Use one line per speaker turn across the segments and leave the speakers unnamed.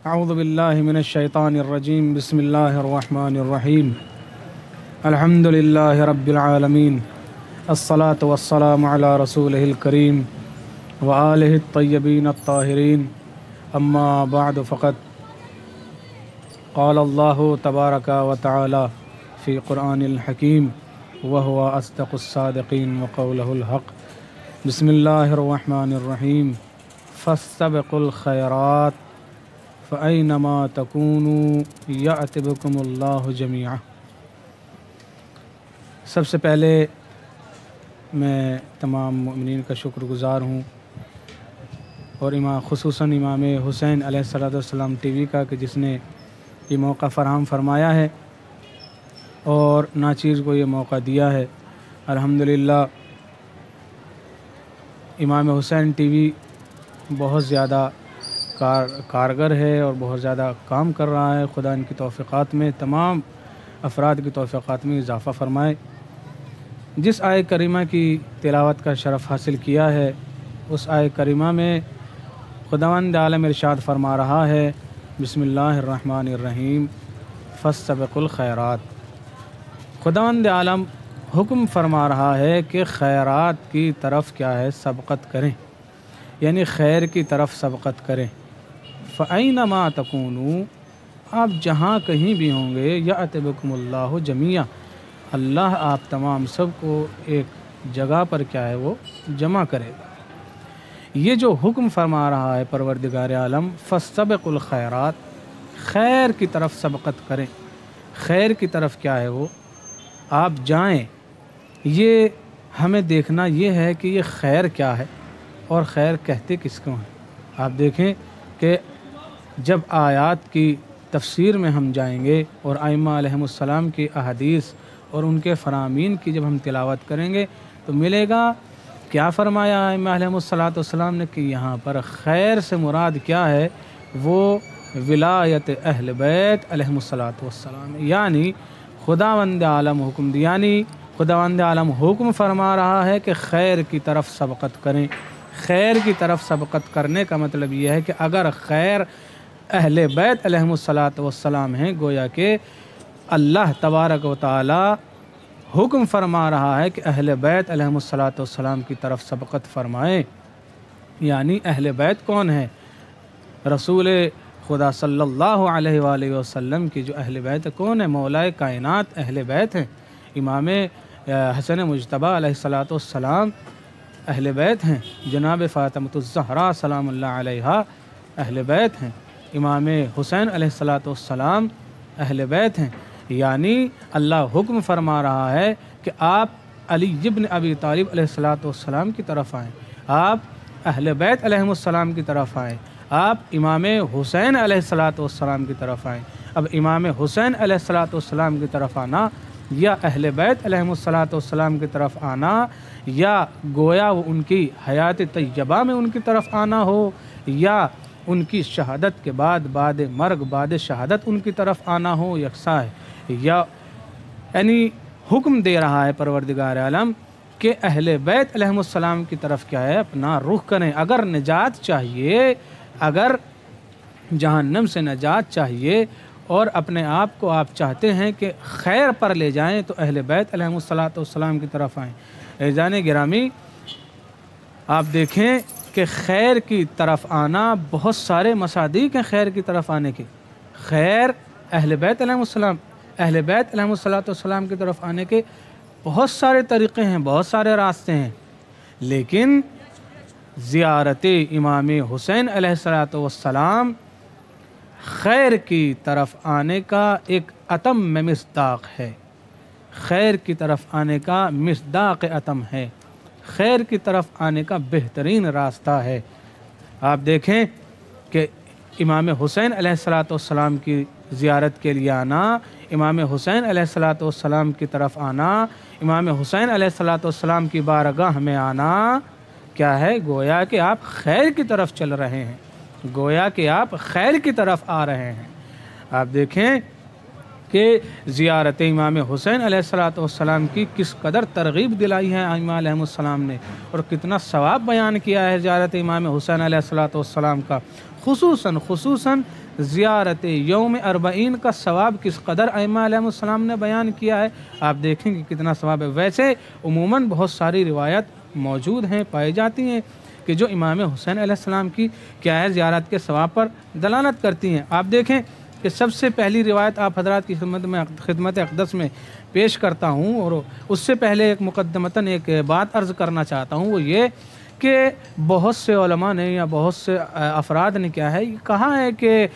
اعوذ باللہ من الشیطان الرجیم بسم اللہ الرحمن الرحیم الحمد للہ رب العالمین الصلاة والسلام علی رسولہ الکریم وآلہ الطیبین الطاہرین اما بعد فقط قال اللہ تبارک و تعالی فی قرآن الحکیم وهو اصدق الصادقین وقولہ الحق بسم اللہ الرحمن الرحیم فاستبقوا الخیرات فَأَيْنَمَا تَكُونُوا يَأْتِ بِكُمُ اللَّهُ جَمِيعًا۔ سب سے پہلے میں تمام مومنین کا شکر گزار ہوں اور خصوصاً امام حسین علیہ السلام ٹی وی کا کہ جس نے یہ موقع فراہم فرمایا ہے اور ناچیز کو یہ موقع دیا ہے۔ الحمدللہ امام حسین ٹی وی بہت زیادہ کارگر ہے اور بہت زیادہ کام کر رہا ہے۔ خدا ان کی توفیقات میں، تمام افراد کی توفیقات میں اضافہ فرمائے۔ جس آیہ کریمہ کی تلاوت کا شرف حاصل کیا ہے اس آیہ کریمہ میں خداوند عالم ارشاد فرما رہا ہے بسم اللہ الرحمن الرحیم فاستبقوا الخیرات۔ خداوند عالم حکم فرما رہا ہے کہ خیرات کی طرف کیا ہے، سبقت کریں، یعنی خیر کی طرف سبقت کریں۔ فَأَيْنَمَا تَكُونُوا، آپ جہاں کہیں بھی ہوں گے، یَأْتِ بِكُمُ اللَّهُ جَمِيعًا، اللہ آپ تمام سب کو ایک جگہ پر کیا ہے وہ جمع کرے گا۔ یہ جو حکم فرما رہا ہے پروردگار عالم فَاسْتَبِقُوا الْخَيْرَاتِ، خیر کی طرف سبقت کریں، خیر کی طرف کیا ہے وہ آپ جائیں۔ یہ ہمیں دیکھنا یہ ہے کہ یہ خیر کیا ہے اور خیر کہتے کس کو ہیں۔ آپ دیکھیں کہ جب آیات کی تفسیر میں ہم جائیں گے اور ائمہ علیہم السلام کی احادیث اور ان کے فرامین کی جب ہم تلاوت کریں گے تو ملے گا کیا فرمایا ائمہ علیہم السلام نے کہ یہاں پر خیر سے مراد کیا ہے، وہ ولایت اہل بیت علیہم السلام، یعنی خداوند عالم حکم دیا، یعنی خداوند عالم حکم فرما رہا ہے کہ خیر کی طرف سبقت کریں۔ خیر کی طرف سبقت کرنے کا مطلب یہ ہے کہ اگر خیر اہل بیت علیہم السلام ہیں، گویا کہ اللہ تبارک و تعالی حکم فرما رہا ہے کہ اہل بیت علیہم السلام کی طرف سبقت فرمائیں۔ یعنی اہل بیت کون ہے؟ رسول خدا صلی اللہ علیہ وآلہ وسلم کی جو اہل بیت کون ہے؟ مولا کائنات اہل بیت ہیں۔ امام حسن مجتبیٰ علیہ السلام اہل بیت ہیں، جناب فاطمۃ الزہرا سلام اللہ علیہا اہل بیت ہیں، امام حسین علیہ السلام اہل بیت ہیں۔ یعنی اللہ حکم فرما رہا ہے کہ آپ علی ابن ابی طالب علیہ السلام کی طرف آئیں، آپ اہل بیت علیہ السلام کی طرف آئیں، آپ امام حسین علیہ السلام کی طرف آئیں۔ اب امام حسین علیہ السلام کی طرف آنا یا اہل بیت علیہ السلام کی طرف آنا یا گویا وہ ان کی حیات طیبہ میں ان کی طرف آنا ہو یا ان کی شہادت کے بعد بعد مرگ بعد شہادت ان کی طرف آنا ہو، یکساں ہے۔ یعنی حکم دے رہا ہے پروردگار عالم کہ اہل بیت علیہ السلام کی طرف کیا ہے اپنا رخ کریں۔ اگر نجات چاہیے، اگر جہنم سے نجات چاہیے اور اپنے آپ کو آپ چاہتے ہیں کہ خیر پر لے جائیں تو اہل بیت علیہ السلام کی طرف آئیں۔ عزیزان گرامی، آپ دیکھیں کہ خیر کی طرف آنا بہت سارے مصادیق ہیں خیر کی طرف آنے کے۔ خیر اہل بیت علیہ السلام کی طرف آنے کے بہت سارے طریقے ہیں، بہت سارے راستے ہیں، لیکن زیارت امام حسین علیہ السلام خیر کی طرف آنے کا ایک اتم مصداق ہے، خیر کی طرف آنے کا مصداق اتم ہے، خیر کی طرف آنے کا بہترین راستہ ہے۔ آپ دیکھیں کہ امام حسین علیہ السلام کی زیارت کے لیے آنا، امام حسین علیہ السلام کی طرف آنا، امام حسین علیہ السلام کی بارگاہ میں آنا کیا ہے؟ گویا کہ آپ خیر کی طرف چل رہے ہیں، گویا کہ آپ خیر کی طرف آ رہے ہیں۔ آپ دیکھیں کہ زیارت امام حسین علیہ السلام کی کس قدر ترغیب دلائی ہے ائمہ علیہ السلام نے، اور کتنا ثواب بیان کیا ہے زیارت امام حسین علیہ السلام کا۔ خصوصاً زیارت یوم اربعین کا ثواب کس قدر ائمہ علیہ السلام نے بیان کیا ہے، آپ دیکھیں کہ کتنا ثواب ہے۔ ویسے عموماً بہت ساری روایت موجود ہیں، پائی جاتی ہیں کہ جو امام حسین علیہ السلام کی کیا ہے زیارت کے ثواب پر دلالت کرتی ہیں۔ آپ دیکھیں کہ سب سے پہلی روایت آپ حضرات کی خدمت اقدس میں پیش کرتا ہوں، اور اس سے پہلے ایک مقدمتاً ایک بات عرض کرنا چاہتا ہوں، وہ یہ کہ بہت سے علماء نے یا بہت سے افراد نے کیا ہے کہا ہے کہ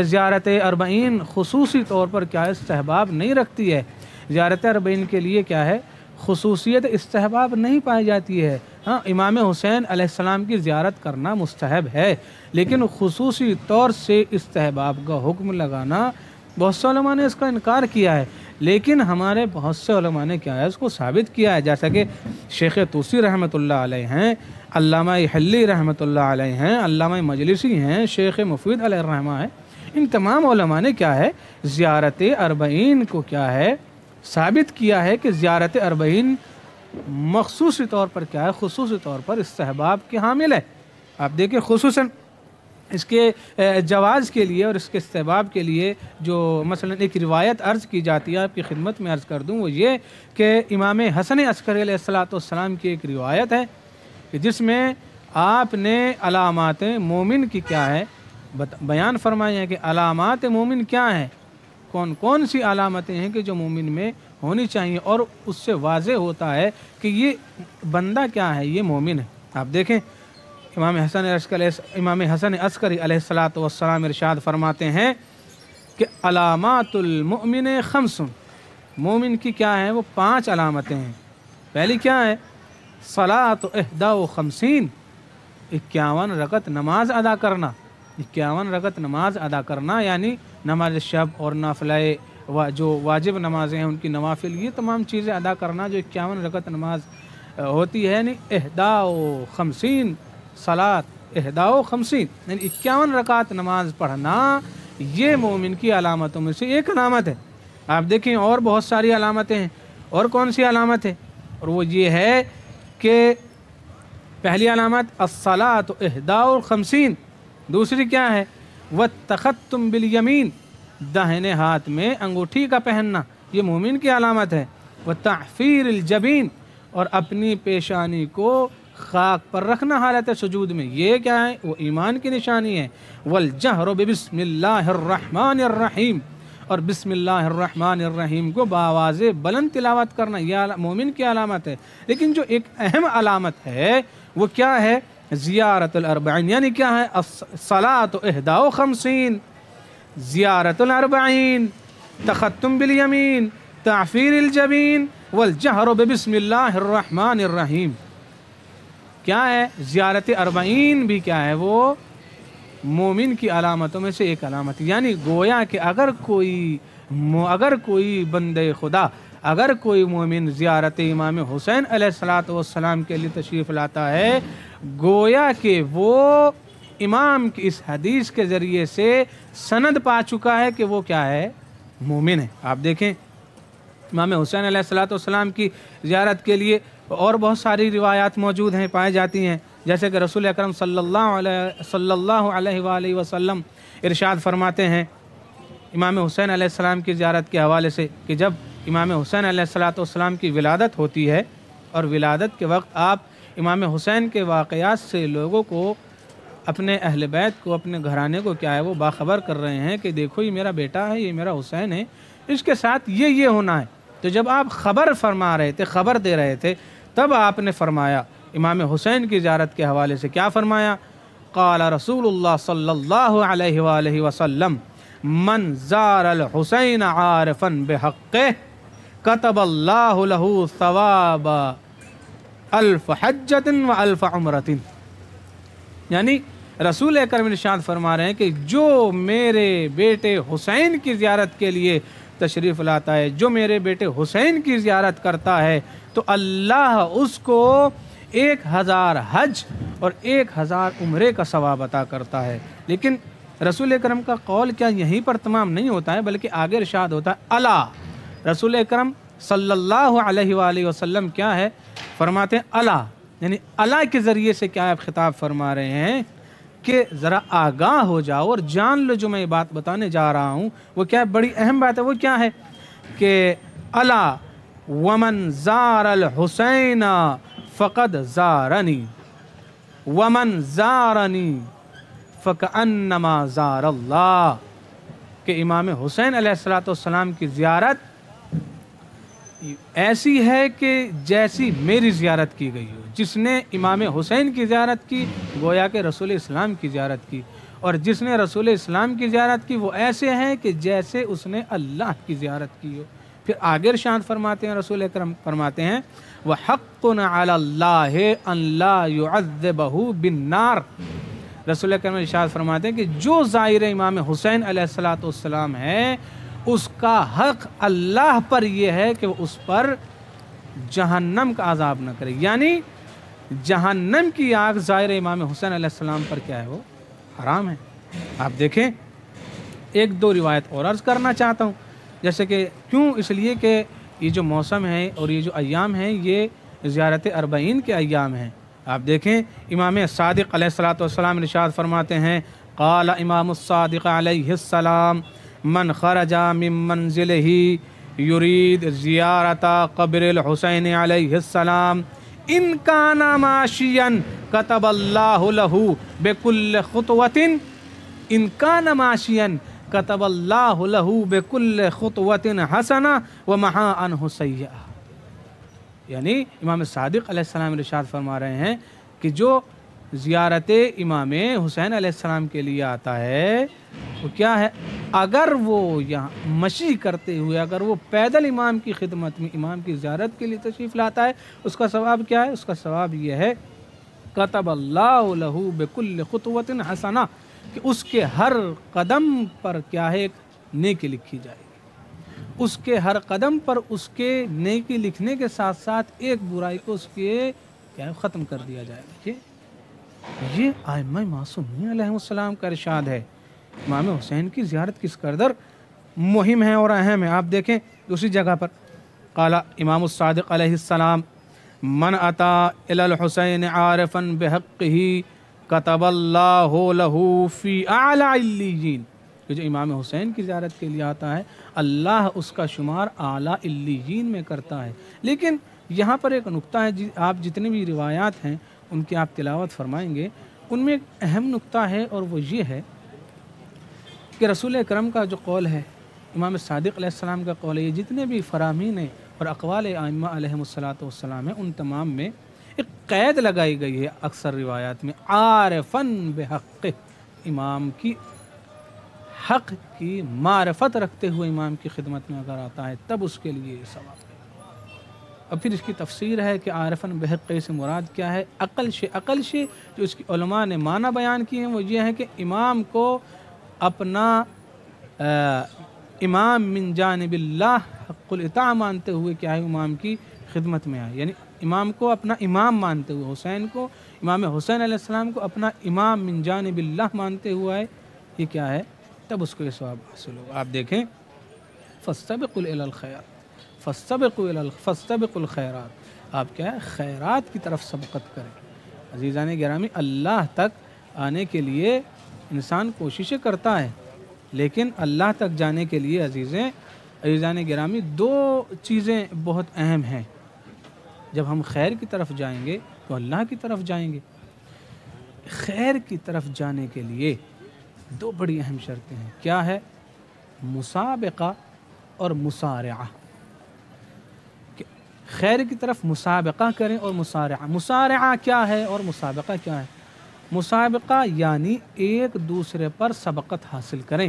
زیارت اربعین خصوصی طور پر کیا ہے استحباب نہیں رکھتی ہے۔ زیارت اربعین کے لیے کیا ہے خصوصیت استحباب نہیں پائی جاتی ہے۔ ہاں، امام حسین علیہ السلام کی زیارت کرنا مستحب ہے، لیکن خصوصی طور سے استحباب کا حکم لگانا بہت سے علماء نے اس کا انکار کیا ہے، لیکن ہمارے بہت سے علماء نے کیا ہے اس کو ثابت کیا ہے، جیسا کہ شیخ طوسی رحمۃ اللہ علیہ ہیں، علامہ حلی رحمۃ اللہ علیہ ہیں، علامہ مجلسی ہیں، شیخ مفید علیہ الرحمہ ہیں۔ ان تمام علماء نے کیا ہے زیارت اربعین کو کیا ہے ثابت کیا ہے کہ زیارت اربعین مخصوصی طور پر کیا ہے خصوصی طور پر استحباب کے حامل ہے۔ آپ دیکھیں خصوصاً اس کے جواز کے لیے اور اس کے استحباب کے لیے جو مثلا ایک روایت عرض کی جاتی ہے، آپ کی خدمت میں عرض کر دوں، وہ یہ کہ امام حسن عسکری علیہ السلام کی ایک روایت ہے کہ جس میں آپ نے علامات مومن کی کیا ہے بیان فرمائی ہے کہ علامات مومن کیا ہیں، کون کون سی علامتیں ہیں کہ جو مومن میں ہونی چاہیے، اور اس سے واضح ہوتا ہے کہ یہ بندہ کیا ہے، یہ مومن ہے۔ آپ دیکھیں امام حسن عسکری علیہ السلام ارشاد فرماتے ہیں کہ علامات المؤمن خمس، مومن کی کیا ہے وہ 5 علامتیں ہیں۔ پہلی کیا ہے صلاۃ 51، 51 رکعت نماز ادا کرنا، 51 رکعت نماز ادا کرنا، یعنی نماز شب اور نافلہ جو واجب نمازیں ہیں ان کی نوافل، یہ تمام چیزیں ادا کرنا جو 51 رکعت نماز ہوتی ہے، یعنی 51 صلاۃ 51، یعنی 51 رکعت نماز پڑھنا، یہ مومن کی علامتوں میں سے ایک علامت ہے۔ آپ دیکھیں اور بہت ساری علامتیں ہیں، اور کون سی علامت ہے، اور وہ یہ ہے کہ پہلی علامت الصلاۃ 51، دوسری کیا ہے والتختم بالیمین، داہنے ہاتھ میں انگوٹھی کا پہننا، یہ مومن کی علامت ہے، وتعفیر الجبین، اور اپنی پیشانی کو خاک پر رکھنا حالت سجود میں، یہ کیا ہے وہ ایمان کی نشانی ہے، والجہر بسم اللہ الرحمن الرحیم، اور بسم اللہ الرحمن الرحیم کو بآواز بلند تلاوت کرنا، یہ مومن کی علامت ہے۔ لیکن جو ایک اہم علامت ہے وہ کیا ہے زیارت الاربعین، یعنی کیا ہے الصلاۃ 51، زیارت الاربعین، تختم بالیمین، تعفیر الجبین، والجہر بسم اللہ الرحمن الرحیم۔ کیا ہے زیارت اربعین بھی کیا ہے وہ مومن کی علامتوں میں سے ایک علامت، یعنی گویا کہ اگر کوئی بندے خدا، اگر کوئی مومن زیارت امام حسین علیہ السلام کے لیے تشریف لاتا ہے، گویا کہ وہ امام کی اس حدیث کے ذریعے سے سند پا چکا ہے کہ وہ کیا ہے مومن ہے۔ آپ دیکھیں امام حسین علیہ السلام کی زیارت کے لیے اور بہت ساری روایات موجود ہیں، پائی جاتی ہیں، جیسے کہ رسول اکرم صلی اللہ علیہ وآلہ وسلم ارشاد فرماتے ہیں امام حسین علیہ السلام کی زیارت کے حوالے سے کہ جب امام حسین علیہ السلام کی ولادت ہوتی ہے، اور ولادت کے وقت آپ امام حسین کے واقعات سے لوگوں کو، اپنے اہل بیت کو، اپنے گھرانے کو کیا ہے وہ باخبر کر رہے ہیں کہ دیکھو یہ میرا بیٹا ہے، یہ میرا حسین ہے، اس کے ساتھ یہ ہونا ہے۔ تو جب آپ خبر فرما رہے تھے، خبر دے رہے تھے، تب آپ نے فرمایا امام حسین کی زیارت کے حوالے سے کیا فرمایا، قال رسول اللہ صلی اللہ علیہ وآلہ وسلم من زار الحسین عارفا بحقہ کتب اللہ له ثواب 1000 حجۃ و1000 عمرۃ، یعنی رسول اکرم ارشاد فرما رہے ہیں کہ جو میرے بیٹے حسین کی زیارت کے لیے تشریف لاتا ہے، جو میرے بیٹے حسین کی زیارت کرتا ہے، تو اللہ اس کو 1000 حج اور 1000 عمرے کا ثواب عطا کرتا ہے۔ لیکن رسول اکرم کا قول کیا یہیں پر تمام نہیں ہوتا ہے، بلکہ آگے ارشاد ہوتا ہے الا، رسول اکرم صلی اللہ علیہ وآلہ وسلم کیا ہے فرماتے ہیں الا، یعنی الا کے ذریعے سے کیا آپ خطاب فرما رہے ہیں کہ ذرا آگاہ ہو جاؤ اور جان لو جو میں یہ بات بتانے جا رہا ہوں وہ کیا ہے، بڑی اہم بات ہے۔ وہ کیا ہے کہ الا ومن زار الحسین فقد زارنی ومن زارنی فکأنما زار اللہ، کہ امام حسین علیہ السلام کی زیارت ایسی ہے کہ جیسی میری زیارت کی گئی ہو۔ جس نے امام حسین کی زیارت کی گویا کہ رسول اسلام کی زیارت کی، اور جس نے رسول اسلام کی زیارت کی وہ ایسے ہیں کہ جیسے اس نے اللہ کی زیارت کی ہو۔ پھر آگے ارشاد فرماتے ہیں، رسول اکرم فرماتے ہیں وَحَقٌّ عَلَى اللَّهِ أَن لَا يُعَذِّبَهُ بِالنَّارِ۔ رسول اکرم ارشاد فرماتے ہیں کہ جو زائر امام حسین علیہ السلام ہے اس کا حق اللہ پر یہ ہے کہ وہ اس پر جہنم کا عذاب نہ کرے، یعنی جہنم کی آگ زائر امام حسین علیہ السلام پر کیا ہے، وہ حرام ہے۔ آپ دیکھیں ایک دو روایت اور عرض کرنا چاہتا ہوں، جیسے کہ کیوں، اس لیے کہ یہ جو موسم ہے اور یہ جو ایام ہیں یہ زیارت اربعین کے ایام ہیں۔ آپ دیکھیں امام صادق علیہ السلام ارشاد فرماتے ہیں قال امام الصادق علیہ السلام من خرج من منزلہ یرید زیارت قبر الحسین علیہ السلام ان کان ماشیا کتب اللہ لہ بکل خطوۃ ان کان ماشیا کتب اللہ لہ بکل خطوۃ حسنہ ومحا عنہ سیئہ۔ یعنی امام صادق علیہ السلام ارشاد فرما رہے ہیں کہ جو زیارت امام حسین علیہ السلام کے لیے آتا ہے وہ کیا ہے، اگر وہ یہاں مشی کرتے ہوئے، اگر وہ پیدل امام کی خدمت میں امام کی زیارت کے لیے تشریف لاتا ہے، اس کا ثواب کیا ہے، اس کا ثواب یہ ہے کتب اللہ لہ بکل خطوۃ حسنہ، کہ اس کے ہر قدم پر کیا ہے ایک نیکی لکھی جائے گی، اس کے ہر قدم پر اس کے نیکی لکھنے کے ساتھ ساتھ ایک برائی کو اس کے کیا ہے ختم کر دیا جائے گا۔ یہ ائمہ معصومین علیہ السلام کا ارشاد ہے۔ امام حسین کی زیارت کس قدر مہم ہے اور اہم ہے۔ آپ دیکھیں دوسری جگہ پر قال امام الصادق علیہ السلام من اتا الی الحسین عارفا بحقہ کتب اللہ لہ فی اعلی علیین، کہ جو امام حسین کی زیارت کے لیے آتا ہے اللہ اس کا شمار اعلی علیین میں کرتا ہے۔ لیکن یہاں پر ایک نقطہ ہے، آپ جتنے بھی روایات ہیں ان کی آپ تلاوت فرمائیں گے، ان میں ایک اہم نقطہ ہے اور وہ یہ ہے کہ رسول اکرم کا جو قول ہے، امام صادق علیہ السلام کا قول ہے، یہ جتنے بھی فرامین اور اقوال ائمہ علیہم السلام ہیں ان تمام میں ایک قید لگائی گئی ہے اکثر روایات میں، عارفاً بحق، امام کی حق کی معرفت رکھتے ہوئے امام کی خدمت میں اگر آتا ہے تب اس کے لیے ثواب ہے۔ اور پھر اس کی تفسیر ہے کہ عارفاً بحق سے مراد کیا ہے، عقل سے جو اس کی علماء نے معنی بیان کیے ہیں وہ یہ ہے کہ امام کو اپنا امام من جانب اللہ حق الاطاعہ مانتے ہوئے کیا ہے امام کی خدمت میں آئے، یعنی امام کو اپنا امام مانتے ہوئے، حسین کو، امام حسین علیہ السلام کو اپنا امام من جانب اللہ مانتے ہوئے آئے، یہ کیا ہے، تب اس کو یہ ثواب حاصل ہوگا۔ آپ دیکھیں فاستبقوا الی الخیرات، فاستبقوا الخیرات، آپ کیا ہے خیرات کی طرف سبقت کریں۔ عزیزان گرامی، اللہ تک آنے کے لیے انسان کوششیں کرتا ہے، لیکن اللہ تک جانے کے لیے عزیزان گرامی دو چیزیں بہت اہم ہیں۔ جب ہم خیر کی طرف جائیں گے تو اللہ کی طرف جائیں گے۔ خیر کی طرف جانے کے لیے دو بڑی اہم شرطیں ہیں، کیا ہے، مسابقہ اور مسارعہ۔ خیر کی طرف مسابقہ کریں اور مسارعہ۔ مسارعہ کیا ہے اور مسابقہ کیا ہے؟ مسابقہ یعنی ایک دوسرے پر سبقت حاصل کریں،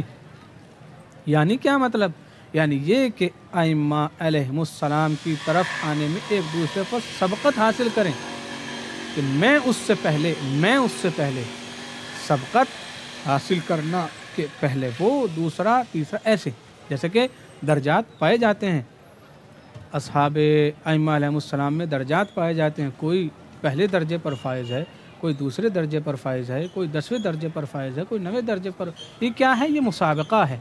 یعنی کیا مطلب، یعنی یہ کہ ائمہ علیہم السلام کی طرف آنے میں ایک دوسرے پر سبقت حاصل کریں، کہ میں اس سے پہلے سبقت حاصل کرنا کہ پہلے وہ دوسرا تیسرا، ایسے جیسے کہ درجات پائے جاتے ہیں، اصحاب ائمہ علیہم السلام میں درجات پائے جاتے ہیں، کوئی پہلے درجے پر فائز ہے، کوئی دوسرے درجے پر فائز ہے، کوئی 10ویں درجے پر فائز ہے، کوئی 9ویں درجے پر۔ یہ کیا ہے، یہ مسابقہ ہے،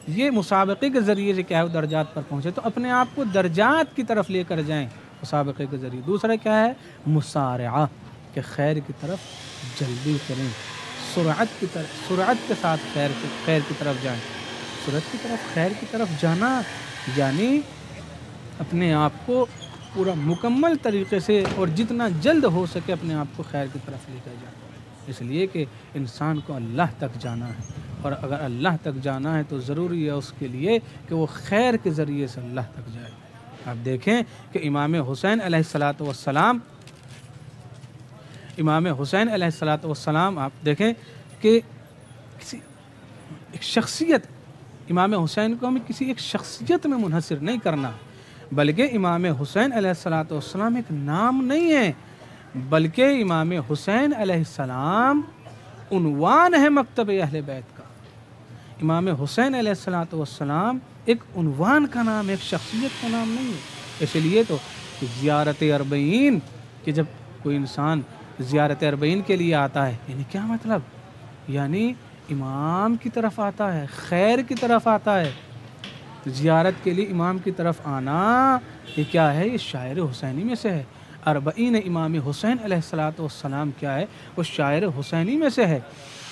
یہ مسابقے کے ذریعے سے کیا ہے درجات پر پہنچے، تو اپنے آپ کو درجات کی طرف لے کر جائیں مسابقے کے ذریعے۔ دوسرا کیا ہے، مسارعہ، کہ خیر کی طرف جلدی کریں، سرعت کے ساتھ خیر کی طرف جائیں. سرعت کی طرف، خیر کی طرف جانا یعنی اپنے آپ کو پورا مکمل طریقے سے اور جتنا جلد ہو سکے اپنے آپ کو خیر کی طرف لے کر جائیں. اس لیے کہ انسان کو اللہ تک جانا ہے، اور اگر اللہ تک جانا ہے تو ضروری ہے اس کے لیے کہ وہ خیر کے ذریعے سے اللہ تک جائے. آپ دیکھیں کہ امام حسین علیہ السلام آپ دیکھیں کہ کسی ایک شخصیت، امام حسین کو ہمیں کسی ایک شخصیت میں منحصر نہیں کرنا، بلکہ امام حسین علیہ السلام ایک نام نہیں ہے، بلکہ امام حسین علیہ السلام عنوان ہے مکتب اہل بیت کا. امام حسین علیہ السلام ایک عنوان کا نام ہے، ایک شخصیت کا نام نہیں ہے. اس لیے تو زیارت اربعین کہ جب کوئی انسان زیارت اربعین کے لیے آتا ہے، یعنی کیا مطلب؟ یعنی امام کی طرف آتا ہے، خیر کی طرف آتا ہے. زیارت کے لیے امام کی طرف آنا یہ کیا ہے؟ یہ شاعر حسینی میں سے ہے. اربعین امام حسین علیہ السلام کیا ہے؟ وہ شاعر حسینی میں سے ہے،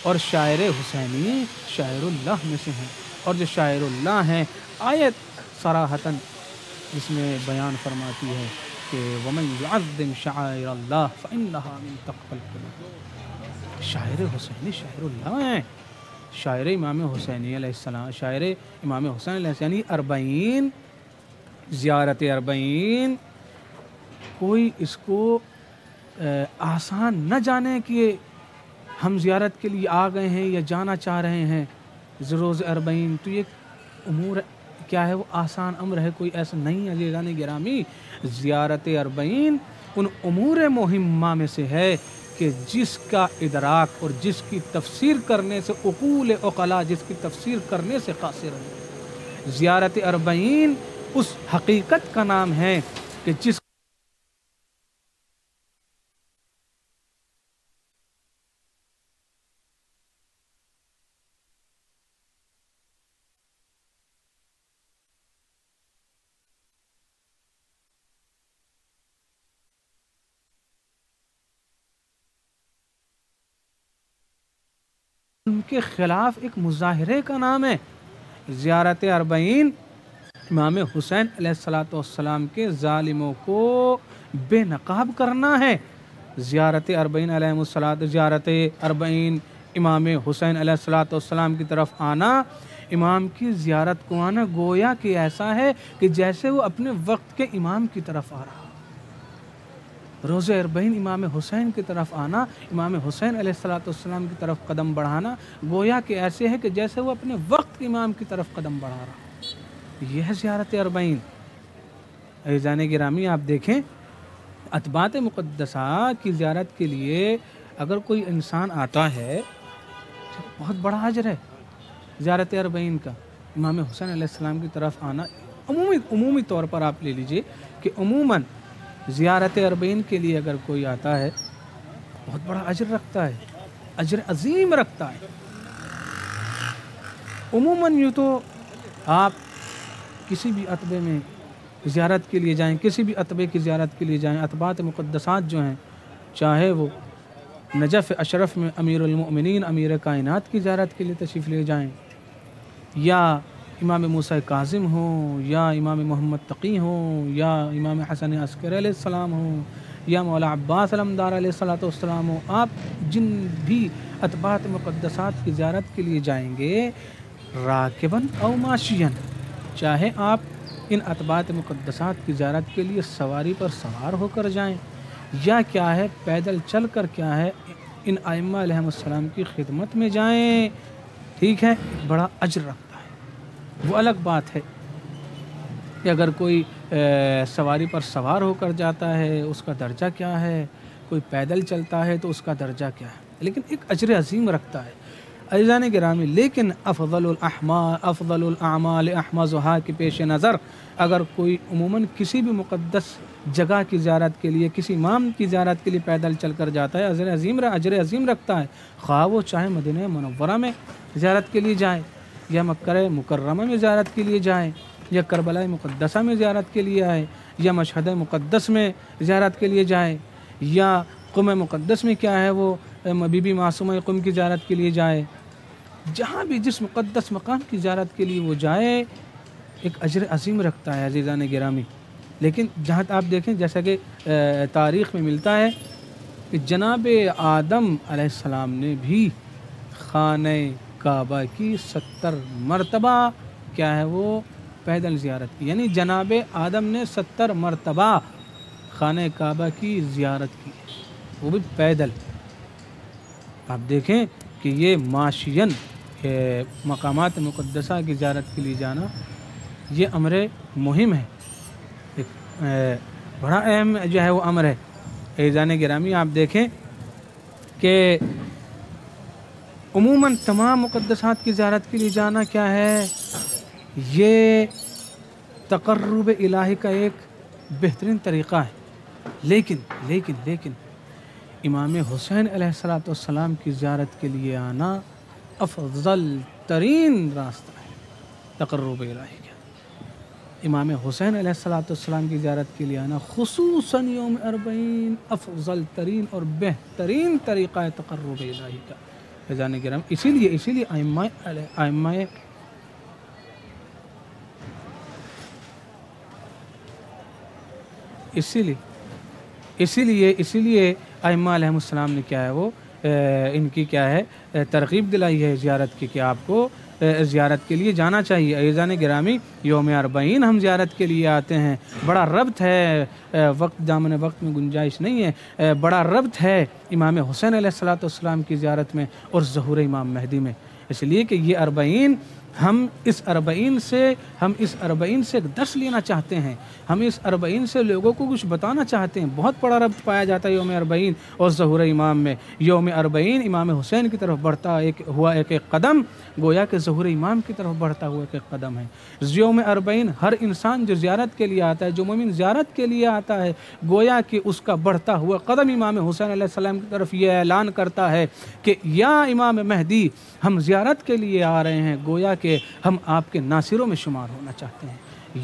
اور شاعر حسینی شاعر اللہ میں سے ہیں. اور جو شاعر اللہ ہیں، آیت صراحتاً جس میں بیان فرماتی ہے کہ وَمَن يُعَظِّمْ شَعَائِرَ اللَّهِ فَإِنَّهَا مِن تَقْوَى الْقُلُوبِ. شاعر حسینی شاعر اللہ ہیں، شاعر امام حسینی علیہ السلام، شاعر امام حسین علیہ السلام. یعنی اربعین، زیارت اربعین کوئی اس کو آسان نہ جانے کہ ہم زیارت کے لیے آ گئے ہیں یا جانا چاہ رہے ہیں روز اربعین، تو یہ امور کیا ہے؟ وہ آسان امر ہے، کوئی ایسا نہیں ہے. عزیزان گرامی، زیارت اربعین ان امور مہمہ میں سے ہے کہ جس کا ادراک اور جس کی تفسیر کرنے سے عقول عقلاء جس کی تفسیر کرنے سے قاصر ہے. زیارت اربعین اس حقیقت کا نام ہے کہ جس ان کے خلاف ایک مظاہرے کا نام ہے. زیارت اربعین امام حسین علیہ السلام کے ظالموں کو بے نقاب کرنا ہے. زیارت اربعین زیارت اربعین امام حسین علیہ السلام کی طرف آنا، امام کی زیارت کو آنا گویا کہ ایسا ہے کہ جیسے وہ اپنے وقت کے امام کی طرف آ رہا. روز اربعین امام حسین کی طرف آنا، امام حسین علیہ السلام کی طرف قدم بڑھانا گویا کہ ایسے ہے کہ جیسے وہ اپنے وقت کے امام کی طرف قدم بڑھا رہا. یہ ہے زیارت اربعین. عزیزان گرامی، آپ دیکھیں اتباعات مقدسہ کی زیارت کے لیے اگر کوئی انسان آتا ہے، بہت بڑا اجر ہے زیارت اربعین کا. امام حسین علیہ السلام کی طرف آنا عمومی طور پر آپ لے لیجئے کہ عموماً زیارت اربعین کے لیے اگر کوئی آتا ہے بہت بڑا اجر رکھتا ہے، اجر عظیم رکھتا ہے. عموماً یوں تو آپ کسی بھی عتبے میں زیارت کے لیے جائیں، کسی بھی عتبے کی زیارت کے لیے جائیں، اتباعات مقدسات جو ہیں، چاہے وہ نجف اشرف میں امیر المؤمنین امیر کائنات کی زیارت کے لیے تشریف لے جائیں، یا امام موسیٰ کاظم ہوں، یا امام محمد تقی ہوں، یا امام حسن عسکری علیہ السلام ہوں، یا مولا عباس علمدار علیہ السلام ہوں. آپ جن بھی اتباعات مقدسات کی زیارت کے لیے جائیں گے، راکباً او ماشیاً، چاہے آپ ان اتباعات مقدسات کی زیارت کے لیے سواری پر سوار ہو کر جائیں، یا کیا ہے پیدل چل کر کیا ہے ان ائمہ علیہ السلام کی خدمت میں جائیں، ٹھیک ہے، بڑا اجر رکھتا ہے. وہ الگ بات ہے کہ اگر کوئی سواری پر سوار ہو کر جاتا ہے اس کا درجہ کیا ہے، کوئی پیدل چلتا ہے تو اس کا درجہ کیا ہے، لیکن ایک اجر عظیم رکھتا ہے. عزیزان گرامی، لیکن افضل الاعمال احمدها کے پیش نظر اگر کوئی عموماً کسی بھی مقدس جگہ کی زیارت کے لیے، کسی امام کی زیارت کے لیے پیدل چل کر جاتا ہے، اجر عظیم رکھتا ہے. خواہ وہ چاہے مدینہ منورہ میں زیارت کے لیے جائیں، یا مکہ مکرمہ میں زیارت کے لیے جائیں، یا کربلا مقدسہ میں زیارت کے لیے آئے، یا مشہد مقدس میں زیارت کے لیے جائیں، یا قم مقدس میں کیا ہے وہ بی بی معصومہ قم کی زیارت کے لیے جائے، جہاں بھی جس مقدس مقام کی زیارت کے لیے وہ جائے، ایک اجر عظیم رکھتا ہے عزیزان گرامی۔ لیکن جہاں آپ دیکھیں جیسا کہ تاریخ میں ملتا ہے کہ جناب آدم علیہ السلام نے بھی خانہ کعبہ کی 70 مرتبہ کیا ہے وہ پیدل زیارت کی، یعنی جناب آدم نے 70 مرتبہ خانہ کعبہ کی زیارت کی، وہ بھی پیدل۔ آپ دیکھیں کہ یہ معاشین مقامات مقدسہ کی زیارت کے لیے جانا یہ امر مہم ہے، ایک بڑا اہم جو ہے وہ امر ہے۔ عزیزان گرامی آپ دیکھیں کہ عموماً تمام مقدسات کی زیارت کے لیے جانا کیا ہے، یہ تقرب الہی کا ایک بہترین طریقہ ہے، لیکن امام حسین علیہ السلام کی زیارت کے لیے آنا افضل ترین راستہ ہے تقرب الہی کا۔ امام حسین علیہ السلام کی زیارت کے لیے آنا خصوصاً یوم اربعین افضل ترین اور بہترین طریقہ ہے تقرب الہی کا۔ عزیزان کرام اسی لیے ائمہ علیہ السلام نے کیا ہے وہ ان کی کیا ہے ترغیب دلائی ہے زیارت کی کہ آپ کو زیارت کے لیے جانا چاہیے۔ عزیزان گرامی یوم اربعین ہم زیارت کے لیے آتے ہیں، بڑا ربط ہے، وقت دامن وقت میں گنجائش نہیں ہے، بڑا ربط ہے امام حسین علیہ السلام کی زیارت میں اور ظہور امام مہدی میں، اس لیے کہ یہ اربعین ہم اس اربعین سے ایک درس لینا چاہتے ہیں، ہم اس اربعین سے لوگوں کو کچھ بتانا چاہتے ہیں۔ بہت بڑا ربط پایا جاتا ہے یوم اربعین اور ظہور امام میں۔ یوم اربعین امام حسین کی طرف بڑھتا ہوا ایک قدم گویا کہ ظہور امام کی طرف بڑھتا ہوا ایک قدم ہے۔ یوم اربعین ہر انسان جو زیارت کے لیے آتا ہے، جو مومن زیارت کے لیے آتا ہے، گویا کہ اس کا بڑھتا ہوا قدم امام حسین علیہ السلام کی طرف یہ اعلان کرتا ہے کہ یا امام مہدی ہم زیارت کے لیے آ رہے ہیں، گویا کہ ہم آپ کے ناصروں میں شمار ہونا چاہتے ہیں،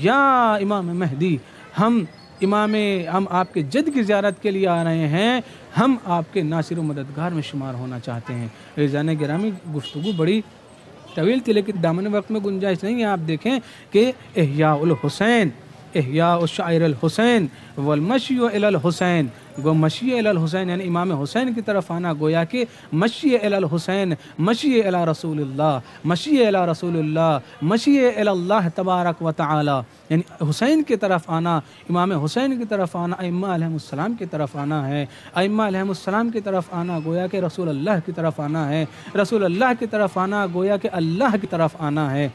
یا امام مہدی ہم آپ کے جد کی زیارت کے لیے آ رہے ہیں، ہم آپ کے ناصر و مددگار میں شمار ہونا چاہتے ہیں۔ عزیزان گرامی گفتگو بڑی طویل تھی لیکن دامن وقت میں گنجائش نہیں ہے۔ آپ دیکھیں کہ احیاء الحسین، احیاء الشاعر الحسین والمشی الی الحسین، گو مشی الی الحسین یعنی امام حسین کی طرف آنا، گویا کہ مشی الی الحسین، مشی الی رسول اللہ، مشی الی رسول اللہ، مشی الی اللہ تبارک و تعالی، یعنی حسین کی طرف آنا، امام حسین کی طرف آنا، ائمہ علیہ السلام کی طرف آنا ہے۔ ائمہ علیہ السلام کی طرف آنا گویا کہ رسول اللہ کی طرف آنا ہے، رسول اللہ کی طرف آنا گویا کہ اللہ کی طرف آنا ہے۔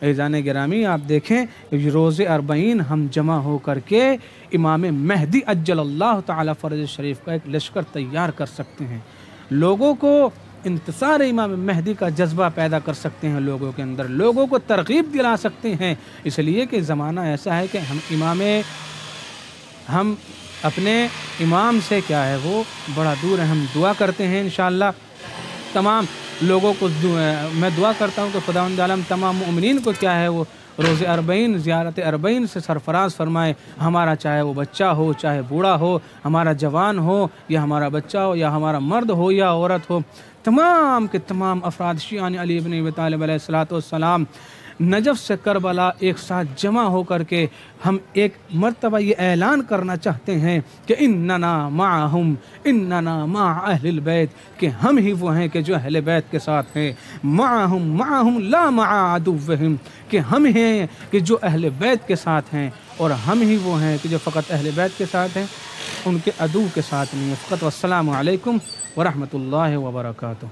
عزیزان گرامی آپ دیکھیں روز اربعین ہم جمع ہو کر کے امام مہدی عجل اللہ تعالی فرج شریف کا ایک لشکر تیار کر سکتے ہیں، لوگوں کو انتصار امام مہدی کا جذبہ پیدا کر سکتے ہیں، لوگوں کے اندر لوگوں کو ترغیب دلا سکتے ہیں، اس لیے کہ زمانہ ایسا ہے کہ ہم اپنے امام سے کیا ہے وہ بڑا دور ہے۔ ہم دعا کرتے ہیں انشاءاللہ تمام لوگوں کو میں دعا کرتا ہوں کہ خداوند عالم تمام مومنین کو کیا ہے وہ روز اربعین زیارت اربعین سے سرفراز فرمائے، ہمارا چاہے وہ بچہ ہو چاہے بوڑھا ہو، ہمارا جوان ہو یا ہمارا بچہ ہو یا ہمارا مرد ہو یا عورت ہو، تمام کے تمام افراد شیعان علی ابن ابی طالب علیہ السلام نجف سے کربلا ایک ساتھ جمع ہو کر کے ہم ایک مرتبہ یہ اعلان کرنا چاہتے ہیں کہ اننا معہم، اننا مع اہل البیت، کہ ہم ہی وہ ہیں کہ جو اہل بیت کے ساتھ ہیں، معہم لا مع عدوہم، کہ ہم ہیں کہ جو اہل بیت کے ساتھ ہیں، اور ہم ہی وہ ہیں کہ جو فقط اہل بیت کے ساتھ ہیں، ان کے عدو کے ساتھ نہیں ہے فقط۔ والسلام علیکم ورحمۃ اللہ وبرکاتہ۔